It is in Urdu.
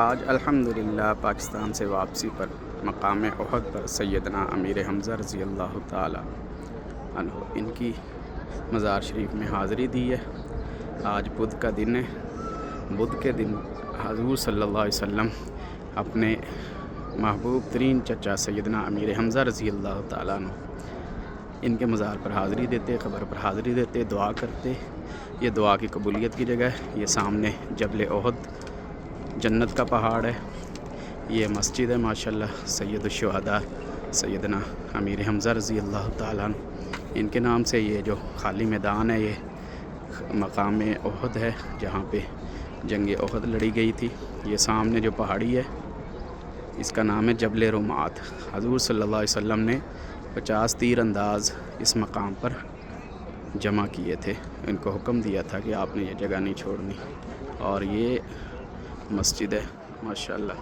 آج الحمدللہ پاکستان سے واپسی پر مقام احد پر سیدنا امیر حمزہ رضی اللہ تعالی عنہ ان کی مزار شریف میں حاضری دی ہے۔ آج بدھ کا دن ہے۔ بدھ کے دن حضور صلی اللہ علیہ وسلم اپنے محبوب ترین چچا سیدنا امیر حمزہ رضی اللہ تعالیٰ عنہ ان کے مزار پر حاضری دیتے، قبر پر حاضری دیتے، دعا کرتے۔ یہ دعا کی قبولیت کی جگہ ہے۔ یہ سامنے جبل احد جنت کا پہاڑ ہے۔ یہ مسجد ہے ماشاءاللہ۔ سید الشہداء سیدنا امیر حمزہ رضی اللہ تعالیٰ عنہ ان کے نام سے یہ جو خالی میدان ہے یہ مقام احد ہے، جہاں پہ جنگ احد لڑی گئی تھی۔ یہ سامنے جو پہاڑی ہے اس کا نام ہے جبل رمات۔ حضور صلی اللہ علیہ وسلم نے 50 تیر انداز اس مقام پر جمع کیے تھے۔ ان کو حکم دیا تھا کہ آپ نے یہ جگہ نہیں چھوڑنی، اور یہ مسجد ہے ماشاءاللہ۔